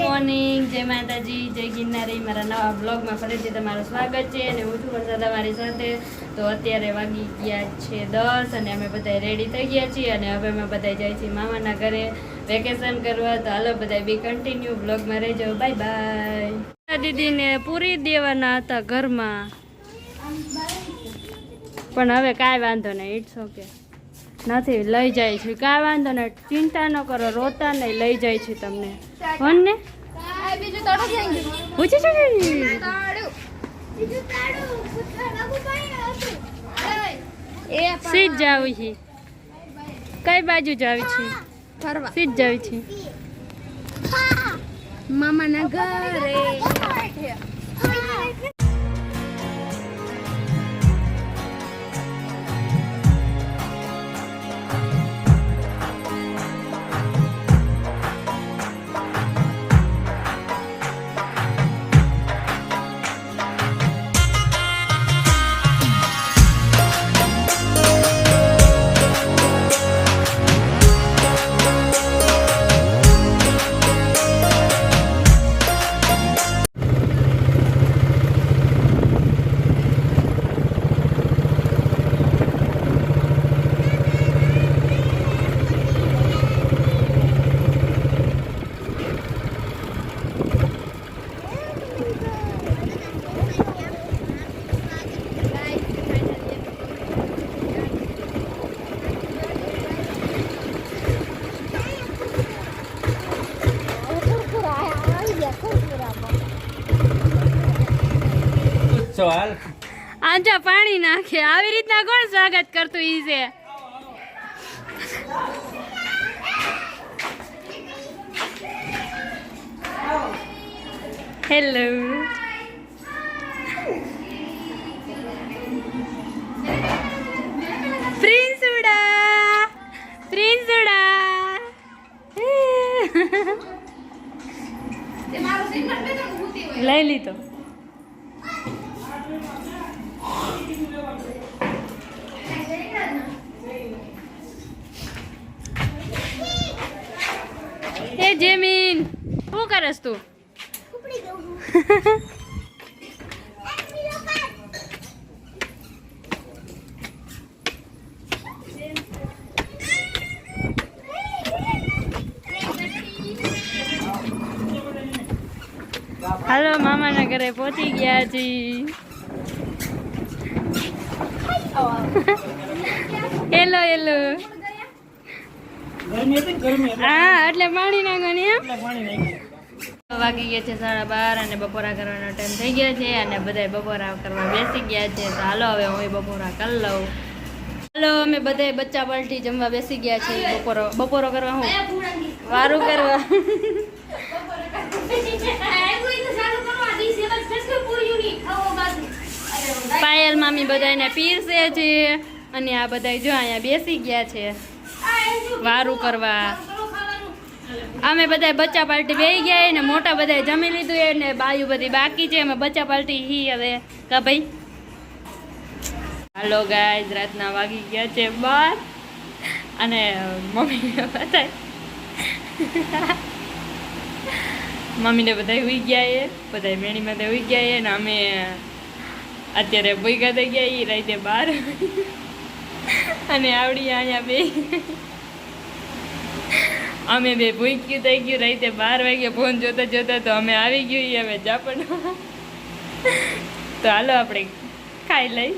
Morning, જય માતાજી, જય ગિરનારી. મારા નવા બ્લોગમાં ફરીથી તમારું સ્વાગત છે અને હું છું વરસાદ તમારી સાથે. તો અત્યારે વાગી ગયા છે 10 અને અમે બધા રેડી થઈ ગયા છીએ અને હવે અમે બધા જાય છીએ મામાના ઘરે વેકેશન કરવા. તો હાલો બધા બી કન્ટિન્યુ બ્લોગમાં રહેજો. Bye bye. દીદીને પૂરી દેવાના હતા ઘરમાં, પણ હવે કાંઈ વાંધો નહીં, ઇટ્સ ઓકે. નથી લઈ જાય છે, કાંઈ વાંધો નહીં, ચિંતા ન કરો, રોતા નહીં, લઈ જાય છે તમને. કોણ ને પૂછે છે સીધ જાવી છે. કઈ બાજુ જાવી છે? સીધ જાવી છે મામાના ઘરે. આજા પાણી નાખે, આવી રીતના કોણ સ્વાગત કરતું? ઈ છે હેલો. પ્રિન્સુડા, પ્રિન્સુડા લઈ લીધો. એ જેમીન, શું કરસ તું? હાલો, મામાના ઘરે પહોંચી ગયા છીએ. Hello hello. હા, એટલે પાણી નાખવાની. વાગી ગયા છે 12:30 અને બપોરા કરવાનો ટાઈમ થઈ ગયો છે અને બધા બપોરા કરવા બેસી ગયા છે. તો હાલો હવે હું બપોરા કરી લઉં. હાલો, અમે બધા બચ્ચા પલટી જમવા બેસી ગયા છીએ. બપોરો કરવા હું વારું કરવા. પાયલ મામી બધાને પીરસે છે અને આ બધા જો અહીંયા બેસી ગયા છે વારું કરવા. અમે બધા બચ્ચા પાર્ટી બેસી ગયા ને મોટા બધા જમી લીધું ને બાયું બધી બાકી છે. અમે બચ્ચા પાર્ટી હી હવે કા ભાઈ. હાલો ગાઈઝ, રાતના વાગી ગયા છે 12 અને મમ્મીને બધાય મમ્મીને બધા ઉઈ ગયા એ, બધા મેણીમાં તો ઉઈ ગયા એ ને અમે અત્યારે ભૂગા થઈ ગયા એ રાતે 12 અને આવડી અહીંયા બે અમે બે ભૂખ્યું થઈ ગયું. રાતે 12 વાગે ફોન જોતા જોતા તો અમે આવી ગયું. હવે જાપણ તો હાલો આપણે ખાઈ લઈ.